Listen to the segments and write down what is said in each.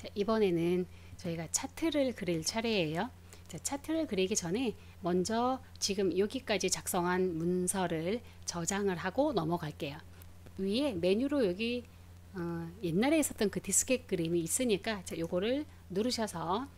자, 이번에는 저희가 차트를 그릴 차례예요. 자, 차트를 그리기 전에 먼저 지금 여기까지 작성한 문서를 저장을 하고 넘어갈게요. 위에 메뉴로 여기 옛날에 있었던 그 디스켓 그림이 있으니까 자, 요거를 누르셔서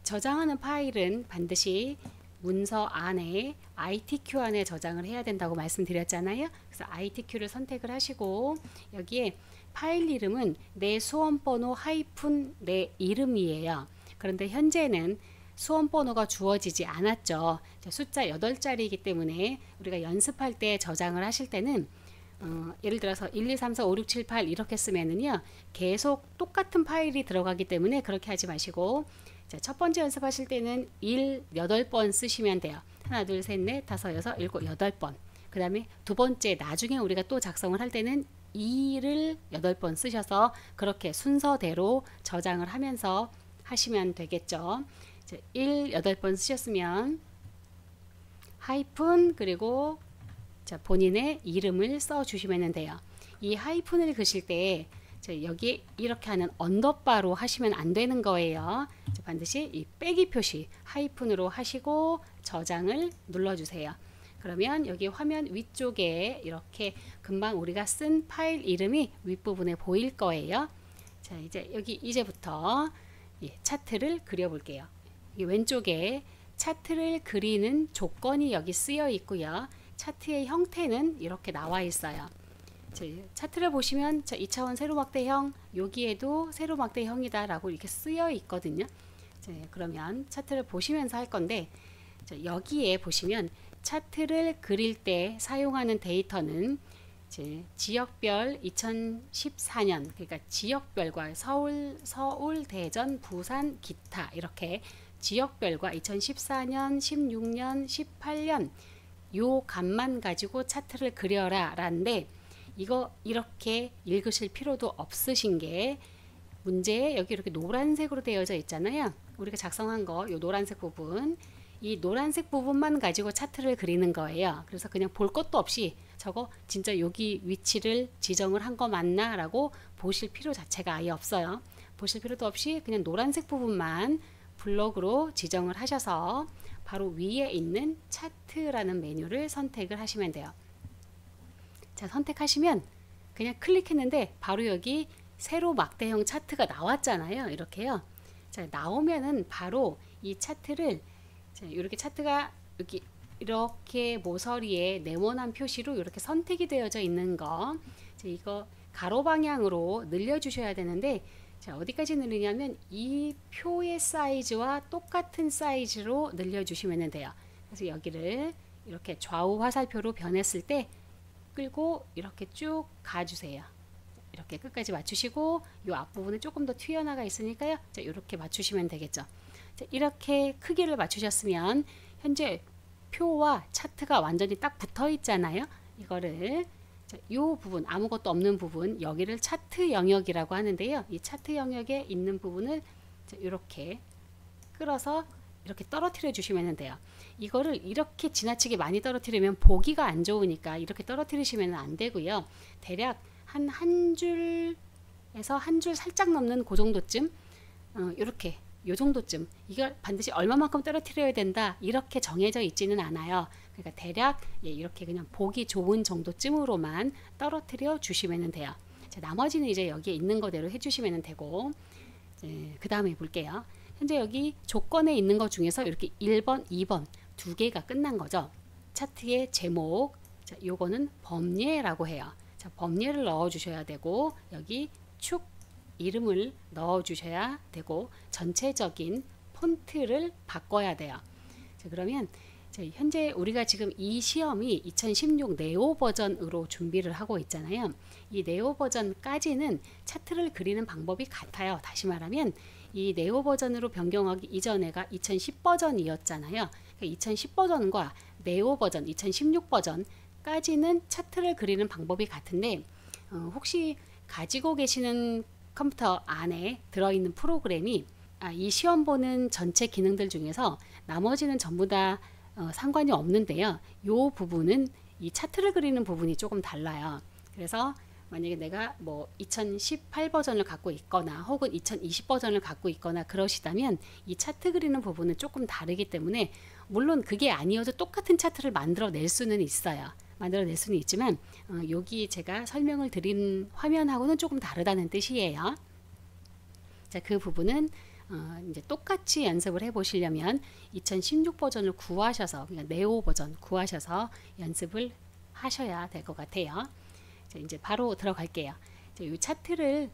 저장하는 파일은 반드시 문서 안에 ITQ 안에 저장을 해야 된다고 말씀드렸잖아요. 그래서 ITQ를 선택을 하시고 여기에 파일 이름은 내 수험번호 하이픈 내 이름이에요. 그런데 현재는 수험번호가 주어지지 않았죠. 숫자 8자리이기 때문에 우리가 연습할 때 저장을 하실 때는 예를 들어서 1, 2, 3, 4, 5, 6, 7, 8 이렇게 쓰면은요 계속 똑같은 파일이 들어가기 때문에 그렇게 하지 마시고 자, 첫 번째 연습하실 때는 8번 쓰시면 돼요. 하나, 둘, 셋, 넷, 다섯, 여섯, 일곱, 8번. 그 다음에 두 번째 나중에 우리가 또 작성을 할 때는 2를 8번 쓰셔서 그렇게 순서대로 저장을 하면서 하시면 되겠죠. 8번 쓰셨으면 하이픈 그리고 자, 본인의 이름을 써 주시면 돼요. 이 하이픈을 그실 때 여기 이렇게 하는 언더바로 하시면 안 되는 거예요. 반드시 이 빼기 표시 하이픈으로 하시고 저장을 눌러주세요. 그러면 여기 화면 위쪽에 이렇게 금방 우리가 쓴 파일 이름이 윗부분에 보일 거예요. 자, 이제부터 차트를 그려볼게요. 왼쪽에 차트를 그리는 조건이 여기 쓰여 있고요. 차트의 형태는 이렇게 나와 있어요. 차트를 보시면 2차원 세로막대형 여기에도 세로막대형이다 라고 이렇게 쓰여 있거든요. 그러면 차트를 보시면서 할 건데 여기에 보시면 차트를 그릴 때 사용하는 데이터는 지역별 2014년 그러니까 지역별과 서울, 대전, 부산, 기타 이렇게 지역별과 2014년, 16년, 18년 요 값만 가지고 차트를 그려라 라는데 이거 이렇게 읽으실 필요도 없으신 게 문제에 여기 이렇게 노란색으로 되어져 있잖아요. 우리가 작성한 거 요 노란색 부분 이 노란색 부분만 가지고 차트를 그리는 거예요. 그래서 그냥 볼 것도 없이 저거 진짜 여기 위치를 지정을 한 거 맞나 라고 보실 필요 자체가 아예 없어요. 보실 필요도 없이 그냥 노란색 부분만 블록으로 지정을 하셔서 바로 위에 있는 차트라는 메뉴를 선택을 하시면 돼요. 자, 선택하시면 그냥 클릭했는데 바로 여기 세로 막대형 차트가 나왔잖아요. 이렇게요. 자, 나오면은 바로 이 차트를 자, 이렇게 차트가 여기 이렇게 모서리에 네모난 표시로 이렇게 선택이 되어져 있는 거 자, 이거 가로 방향으로 늘려 주셔야 되는데 자, 어디까지 늘리냐면 이 표의 사이즈와 똑같은 사이즈로 늘려 주시면 돼요. 그래서 여기를 이렇게 좌우 화살표로 변했을 때 끌고 이렇게 쭉 가주세요. 이렇게 끝까지 맞추시고 이 앞부분에 조금 더 튀어나가 있으니까요. 자, 이렇게 맞추시면 되겠죠. 자, 이렇게 크기를 맞추셨으면 현재 표와 차트가 완전히 딱 붙어 있잖아요. 이거를 자, 이 부분 아무것도 없는 부분 여기를 차트 영역이라고 하는데요. 이 차트 영역에 있는 부분을 자, 이렇게 끌어서 이렇게 떨어뜨려 주시면 돼요. 이거를 이렇게 지나치게 많이 떨어뜨리면 보기가 안 좋으니까 이렇게 떨어뜨리시면 안 되고요. 대략 한 줄에서 한 줄 살짝 넘는 그 정도쯤 이렇게 요 정도쯤 이걸 반드시 얼마만큼 떨어뜨려야 된다 이렇게 정해져 있지는 않아요. 그러니까 대략 이렇게 그냥 보기 좋은 정도쯤으로만 떨어뜨려 주시면 돼요. 자, 나머지는 이제 여기에 있는 거대로 해주시면 되고 그 다음에 볼게요. 현재 여기 조건에 있는 것 중에서 이렇게 1번, 2번 두 개가 끝난 거죠. 차트의 제목 자, 요거는 범례라고 해요. 자, 범례를 넣어 주셔야 되고 여기 축 이름을 넣어 주셔야 되고 전체적인 폰트를 바꿔야 돼요. 자, 그러면 자, 현재 우리가 지금 이 시험이 2016 네오 버전으로 준비를 하고 있잖아요. 이 네오 버전까지는 차트를 그리는 방법이 같아요. 다시 말하면 이 네오 버전으로 변경하기 이전에가 2010 버전이었잖아요. 그러니까 2010 버전과 네오 버전 2016 버전까지는 차트를 그리는 방법이 같은데 혹시 가지고 계시는 컴퓨터 안에 들어있는 프로그램이 이 시험 보는 전체 기능들 중에서 나머지는 전부 다 상관이 없는데요. 이 부분은 이 차트를 그리는 부분이 조금 달라요. 그래서 만약에 내가 뭐 2018 버전을 갖고 있거나 혹은 2020 버전을 갖고 있거나 그러시다면 이 차트 그리는 부분은 조금 다르기 때문에 물론 그게 아니어도 똑같은 차트를 만들어낼 수는 있어요. 만들어낼 수는 있지만 여기 제가 설명을 드린 화면하고는 조금 다르다는 뜻이에요. 자, 그 부분은 이제 똑같이 연습을 해 보시려면 2016 버전을 구하셔서 그러니까 네오 버전 구하셔서 연습을 하셔야 될 것 같아요. 자, 이제 바로 들어갈게요. 자, 이 차트를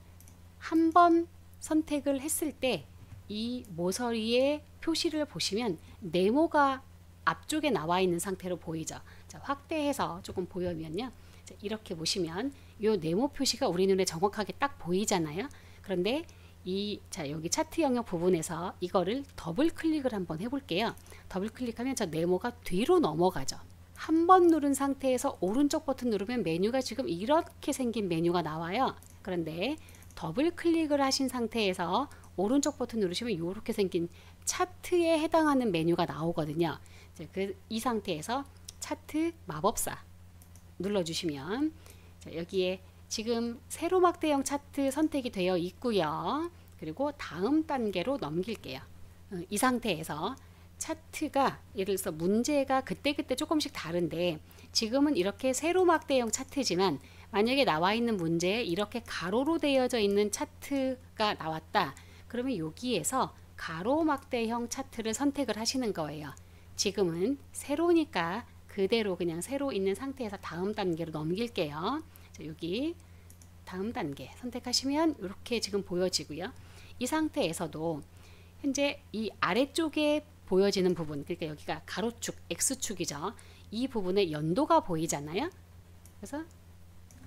한 번 선택을 했을 때 이 모서리의 표시를 보시면 네모가 앞쪽에 나와 있는 상태로 보이죠. 자, 확대해서 조금 보여면요. 자, 이렇게 보시면 이 네모 표시가 우리 눈에 정확하게 딱 보이잖아요. 그런데 자, 여기 차트 영역 부분에서 이거를 더블 클릭을 한번 해볼게요. 더블 클릭하면 저 네모가 뒤로 넘어가죠. 한 번 누른 상태에서 오른쪽 버튼 누르면 메뉴가 지금 이렇게 생긴 메뉴가 나와요. 그런데 더블 클릭을 하신 상태에서 오른쪽 버튼 누르시면 이렇게 생긴 차트에 해당하는 메뉴가 나오거든요. 이 상태에서 차트 마법사 눌러주시면 자, 여기에 지금 세로막대형 차트 선택이 되어 있고요. 그리고 다음 단계로 넘길게요. 이 상태에서 차트가 예를 들어서 문제가 그때그때 조금씩 다른데 지금은 이렇게 세로막대형 차트지만 만약에 나와 있는 문제에 이렇게 가로로 되어져 있는 차트가 나왔다. 그러면 여기에서 가로막대형 차트를 선택을 하시는 거예요. 지금은 세로니까 그대로 그냥 세로 있는 상태에서 다음 단계로 넘길게요. 자, 여기 다음 단계 선택하시면 이렇게 지금 보여지고요. 이 상태에서도 현재 이 아래쪽에 보여지는 부분, 그러니까 여기가 가로축, X축이죠. 이 부분에 연도가 보이잖아요. 그래서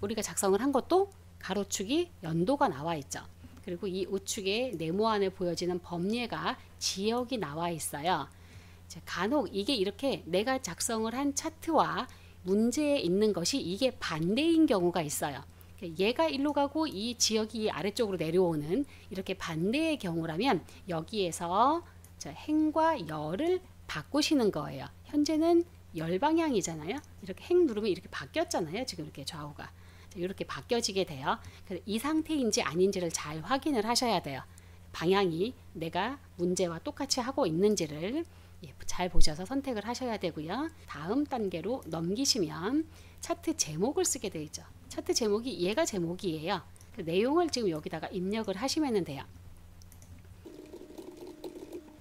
우리가 작성을 한 것도 가로축이 연도가 나와 있죠. 그리고 이 우측에 네모 안에 보여지는 범례가 지역이 나와 있어요. 자, 간혹 이게 이렇게 내가 작성을 한 차트와 문제에 있는 것이 이게 반대인 경우가 있어요. 얘가 일로 가고 이 지역이 아래쪽으로 내려오는 이렇게 반대의 경우라면 여기에서 자, 행과 열을 바꾸시는 거예요. 현재는 열 방향이잖아요. 이렇게 행 누르면 이렇게 바뀌었잖아요. 지금 이렇게 좌우가 자, 이렇게 바뀌어지게 돼요. 그래서 이 상태인지 아닌지를 잘 확인을 하셔야 돼요. 방향이 내가 문제와 똑같이 하고 있는지를 잘 보셔서 선택을 하셔야 되고요. 다음 단계로 넘기시면 차트 제목을 쓰게 되어 있죠. 차트 제목이 얘가 제목이에요. 그 내용을 지금 여기다가 입력을 하시면 돼요.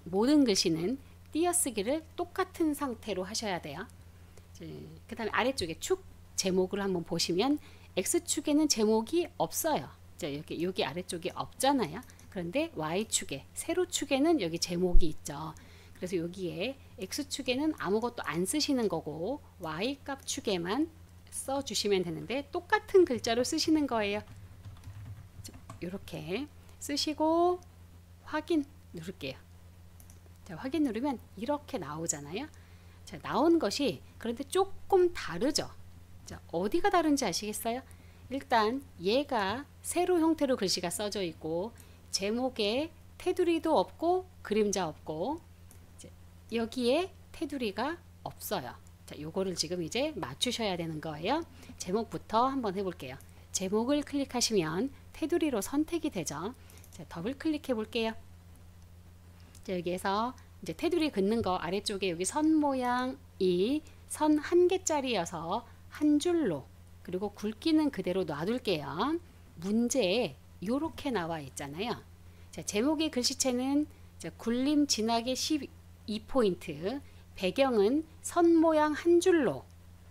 모든 글씨는 띄어쓰기를 똑같은 상태로 하셔야 돼요. 그 다음에 아래쪽에 축 제목을 한번 보시면 X축에는 제목이 없어요. 여기 아래쪽이 없잖아요. 그런데 Y축에 세로축에는 여기 제목이 있죠. 그래서 여기에 X축에는 아무것도 안 쓰시는 거고 Y값 축에만 써주시면 되는데 똑같은 글자로 쓰시는 거예요. 이렇게 쓰시고 확인 누를게요. 자, 확인 누르면 이렇게 나오잖아요. 자, 나온 것이 그런데 조금 다르죠. 자, 어디가 다른지 아시겠어요? 일단 얘가 세로 형태로 글씨가 써져 있고 제목에 테두리도 없고 그림자 없고 여기에 테두리가 없어요. 자, 요거를 지금 이제 맞추셔야 되는 거예요. 제목부터 한번 해볼게요. 제목을 클릭하시면 테두리로 선택이 되죠. 자, 더블 클릭해 볼게요. 자, 여기에서 이제 테두리 긋는 거 아래쪽에 여기 선 모양이 선 한 개짜리여서 한 줄로 그리고 굵기는 그대로 놔둘게요. 문제에 요렇게 나와 있잖아요. 자, 제목의 글씨체는 자, 굴림 진하게 12포인트 배경은 선 모양 한 줄로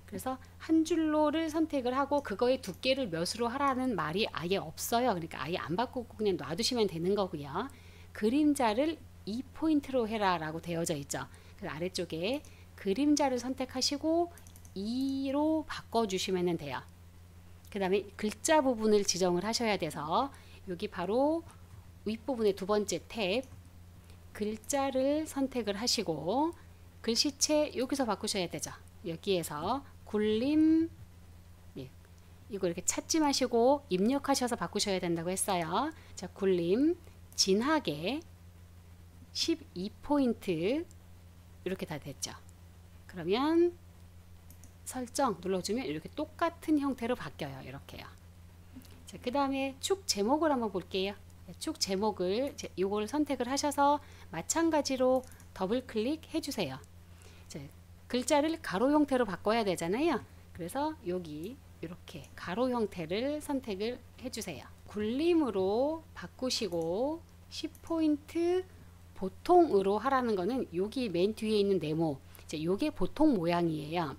그래서 한 줄로를 선택을 하고 그거의 두께를 몇으로 하라는 말이 아예 없어요. 그러니까 아예 안 바꾸고 그냥 놔두시면 되는 거고요. 그림자를 2포인트로 해라 라고 되어져 있죠. 그래서 아래쪽에 그림자를 선택하시고 2로 바꿔주시면 돼요. 그 다음에 글자 부분을 지정을 하셔야 돼서 여기 바로 윗부분의 두 번째 탭 글자를 선택을 하시고 글씨체 여기서 바꾸셔야 되죠. 여기에서 굴림 이거 이렇게 찾지 마시고 입력하셔서 바꾸셔야 된다고 했어요. 자, 굴림 진하게 12포인트 이렇게 다 됐죠. 그러면 설정 눌러주면 이렇게 똑같은 형태로 바뀌어요. 이렇게요. 자, 그 다음에 축 제목을 한번 볼게요. 축 제목을 이걸 선택을 하셔서 마찬가지로 더블 클릭 해주세요. 자, 글자를 가로 형태로 바꿔야 되잖아요. 그래서 여기 이렇게 가로 형태를 선택을 해주세요. 굴림으로 바꾸시고 10포인트 보통으로 하라는 거는 여기 맨 뒤에 있는 네모, 이게 보통 모양이에요.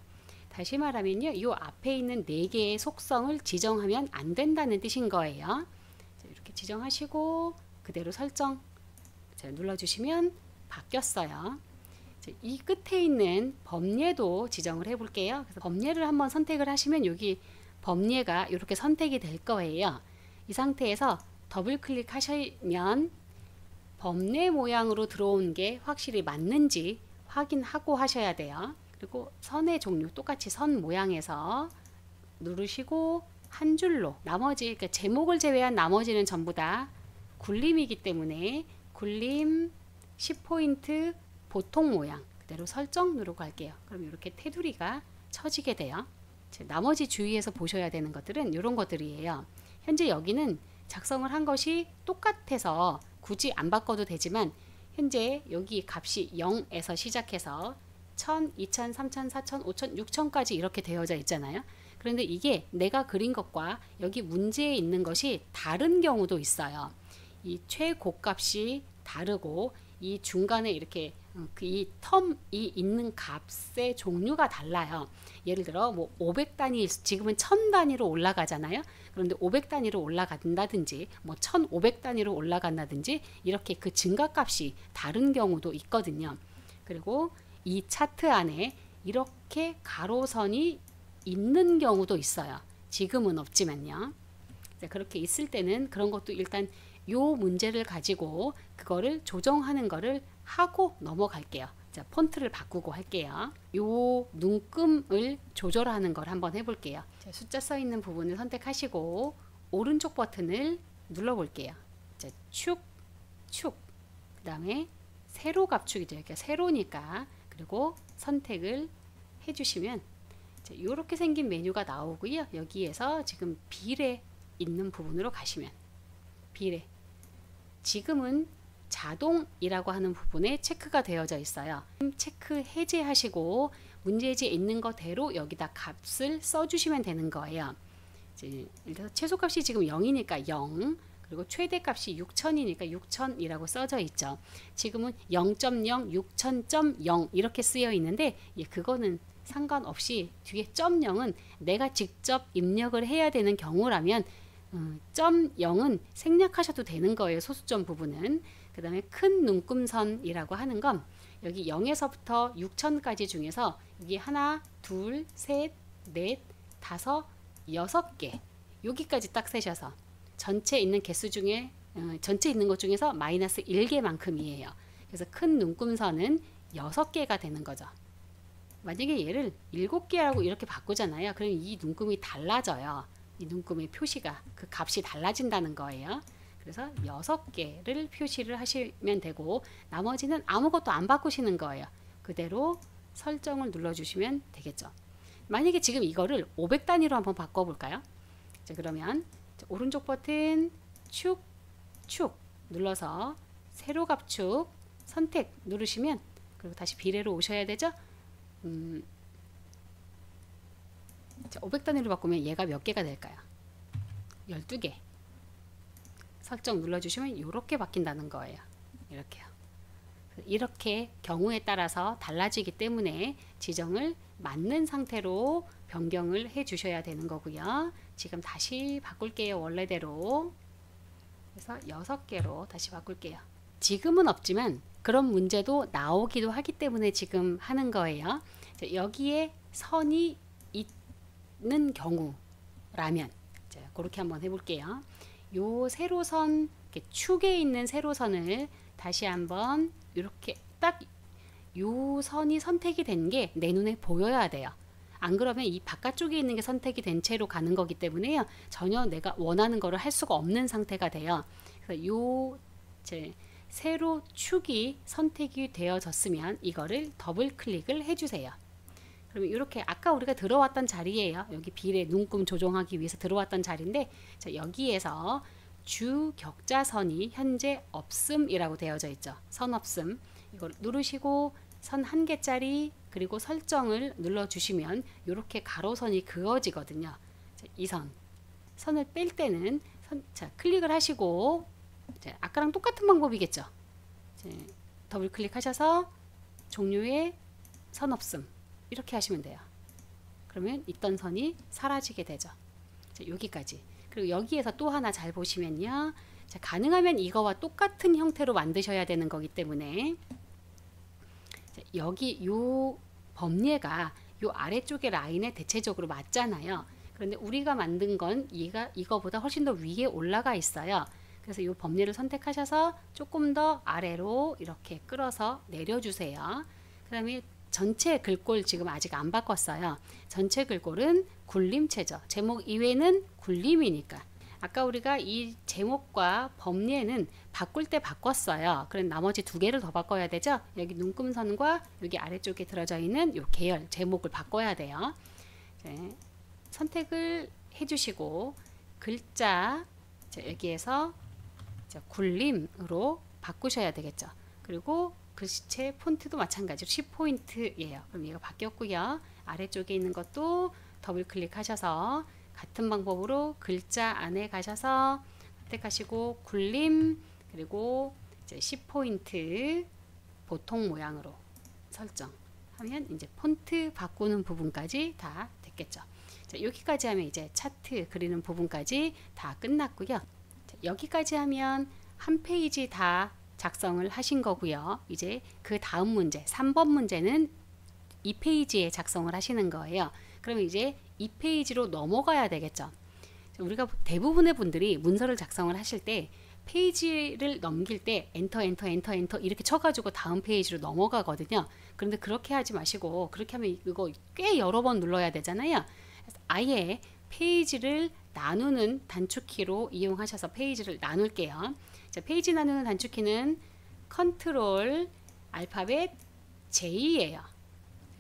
다시 말하면요, 이 앞에 있는 4개의 속성을 지정하면 안 된다는 뜻인 거예요. 이렇게 지정하시고 그대로 설정 눌러주시면 바뀌었어요. 이 끝에 있는 범례도 지정을 해 볼게요. 그래서 범례를 한번 선택을 하시면 여기 범례가 이렇게 선택이 될 거예요. 이 상태에서 더블 클릭하시면 범례 모양으로 들어온 게 확실히 맞는지 확인하고 하셔야 돼요. 그리고 선의 종류 똑같이 선 모양에서 누르시고 한 줄로 나머지, 그러니까 제목을 제외한 나머지는 전부 다 굴림이기 때문에 굴림 10포인트 보통 모양 그대로 설정 누르고 갈게요. 그럼 이렇게 테두리가 쳐지게 돼요. 나머지 주의해서 보셔야 되는 것들은 이런 것들이에요. 현재 여기는 작성을 한 것이 똑같아서 굳이 안 바꿔도 되지만 현재 여기 값이 0에서 시작해서 1000, 2000, 3000, 4000, 5000, 6000까지 이렇게 되어져 있잖아요. 그런데 이게 내가 그린 것과 여기 문제에 있는 것이 다른 경우도 있어요. 이 최고값이 다르고 이 중간에 이렇게 이 텀이 있는 값의 종류가 달라요. 예를 들어 뭐 500단위, 지금은 1000단위로 올라가잖아요. 그런데 500단위로 올라간다든지 뭐 1500단위로 올라간다든지 이렇게 그 증가값이 다른 경우도 있거든요. 그리고 이 차트 안에 이렇게 가로선이 있는 경우도 있어요. 지금은 없지만요. 그렇게 있을 때는 그런 것도 일단 요 문제를 가지고 그거를 조정하는 거를 하고 넘어갈게요. 자, 폰트를 바꾸고 할게요. 요 눈금을 조절하는 걸 한번 해볼게요. 자, 숫자 써 있는 부분을 선택하시고 오른쪽 버튼을 눌러 볼게요. 자, 축, 그 다음에 세로 갑축이죠. 이렇게 세로니까 그리고 선택을 해주시면 이렇게 생긴 메뉴가 나오고요. 여기에서 지금 비례 있는 부분으로 가시면 비례, 지금은 자동이라고 하는 부분에 체크가 되어져 있어요. 체크 해제하시고 문제지에 있는 거대로 여기다 값을 써주시면 되는 거예요. 예를 들어서 최소값이 지금 0이니까 0, 그리고 최대값이 6000이니까 6000이라고 써져 있죠. 지금은 0.0, 6000.0 이렇게 쓰여 있는데 그거는 상관없이 뒤에 .0은 내가 직접 입력을 해야 되는 경우라면 .0은 생략하셔도 되는 거예요. 소수점 부분은. 그 다음에 큰 눈금선이라고 하는 건 여기 0에서부터 6000까지 중에서 여기 하나, 둘, 셋, 넷, 다섯, 6개 여기까지 딱 세셔서 전체 있는 개수 중에 전체 있는 것 중에서 마이너스 1개만큼이에요. 그래서 큰 눈금선은 6개가 되는 거죠. 만약에 얘를 7개라고 이렇게 바꾸잖아요. 그럼 이 눈금이 달라져요. 이 눈금의 표시가 그 값이 달라진다는 거예요. 그래서 6개를 표시를 하시면 되고 나머지는 아무것도 안 바꾸시는 거예요. 그대로 설정을 눌러주시면 되겠죠. 만약에 지금 이거를 500단위로 한번 바꿔볼까요? 자, 그러면 오른쪽 버튼 축 눌러서 세로 갑축 선택 누르시면 그리고 다시 비례로 오셔야 되죠. 자, 500단위로 바꾸면 얘가 몇 개가 될까요? 12개. 설정 눌러주시면 이렇게 바뀐다는 거예요. 이렇게요. 이렇게 경우에 따라서 달라지기 때문에 지정을 맞는 상태로 변경을 해 주셔야 되는 거고요. 지금 다시 바꿀게요. 원래대로. 그래서 6개로 다시 바꿀게요. 지금은 없지만 그런 문제도 나오기도 하기 때문에 지금 하는 거예요. 여기에 선이 있는 경우라면 자, 그렇게 한번 해볼게요. 요 세로선 축에 있는 세로선을 다시 한번 이렇게 딱 요 선이 선택이 된 게 내 눈에 보여야 돼요. 안 그러면 이 바깥쪽에 있는 게 선택이 된 채로 가는 거기 때문에요. 전혀 내가 원하는 거를 할 수가 없는 상태가 돼요. 그래서 요 세로 축이 선택이 되어졌으면 이거를 더블 클릭을 해주세요. 그러면 이렇게 아까 우리가 들어왔던 자리예요. 여기 빌의 눈금 조정하기 위해서 들어왔던 자리인데, 자, 여기에서 주 격자선이 현재 없음이라고 되어져 있죠. 선 없음. 이걸 누르시고 선 한 개짜리 그리고 설정을 눌러주시면 이렇게 가로선이 그어지거든요. 자, 이 선을 뺄 때는 자, 클릭을 하시고, 자, 아까랑 똑같은 방법이겠죠. 자, 더블 클릭하셔서 종류의 선 없음 이렇게 하시면 돼요. 그러면 있던 선이 사라지게 되죠. 자, 여기까지. 그리고 여기에서 또 하나 잘 보시면요. 자, 가능하면 이거와 똑같은 형태로 만드셔야 되는 거기 때문에, 자, 여기 요 범례가 요 아래쪽의 라인에 대체적으로 맞잖아요. 그런데 우리가 만든 건 이거보다 훨씬 더 위에 올라가 있어요. 그래서 이 범례를 선택하셔서 조금 더 아래로 이렇게 끌어서 내려주세요. 그 다음에 전체 글꼴 지금 아직 안 바꿨어요. 전체 글꼴은 굴림체죠. 제목 이외는 굴림이니까. 아까 우리가 이 제목과 범례는 바꿀 때 바꿨어요. 그럼 나머지 두 개를 더 바꿔야 되죠. 여기 눈금선과 여기 아래쪽에 들어져 있는 이 계열 제목을 바꿔야 돼요. 네. 선택을 해주시고 글자, 자, 여기에서 자, 굴림으로 바꾸셔야 되겠죠. 그리고 글씨체 폰트도 마찬가지로 10포인트예요. 그럼 얘가 바뀌었고요. 아래쪽에 있는 것도 더블 클릭하셔서 같은 방법으로 글자 안에 가셔서 선택하시고 굴림 그리고 이제 10포인트 보통 모양으로 설정하면 이제 폰트 바꾸는 부분까지 다 됐겠죠. 자, 여기까지 하면 이제 차트 그리는 부분까지 다 끝났고요. 자, 여기까지 하면 한 페이지 다 작성을 하신 거고요. 이제 그 다음 문제 3번 문제는 2페이지에 작성을 하시는 거예요. 그러면 이제 2페이지로 넘어가야 되겠죠. 우리가 대부분의 분들이 문서를 작성을 하실 때 페이지를 넘길 때 엔터 엔터 엔터 엔터 이렇게 쳐가지고 다음 페이지로 넘어가거든요. 그런데 그렇게 하지 마시고, 그렇게 하면 이거 꽤 여러 번 눌러야 되잖아요. 아예 페이지를 나누는 단축키로 이용하셔서 페이지를 나눌게요. 자, 페이지 나누는 단축키는 컨트롤 알파벳 J예요.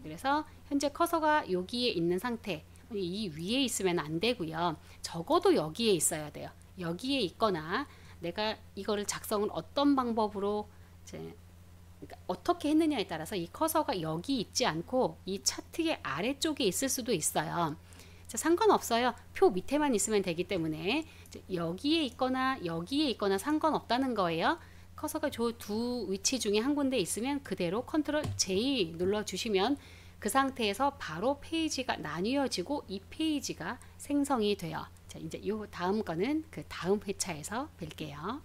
그래서 현재 커서가 여기에 있는 상태, 이 위에 있으면 안 되고요. 적어도 여기에 있어야 돼요. 여기에 있거나 내가 이거를 작성을 어떤 방법으로 그러니까 어떻게 했느냐에 따라서 이 커서가 여기 있지 않고 이 차트의 아래쪽에 있을 수도 있어요. 자, 상관없어요. 표 밑에만 있으면 되기 때문에 여기에 있거나 여기에 있거나 상관없다는 거예요. 커서가 저 두 위치 중에 한 군데 있으면 그대로 컨트롤 J 눌러주시면 그 상태에서 바로 페이지가 나뉘어지고 이 페이지가 생성이 돼요. 자, 이제 요 다음 거는 그 다음 회차에서 뵐게요.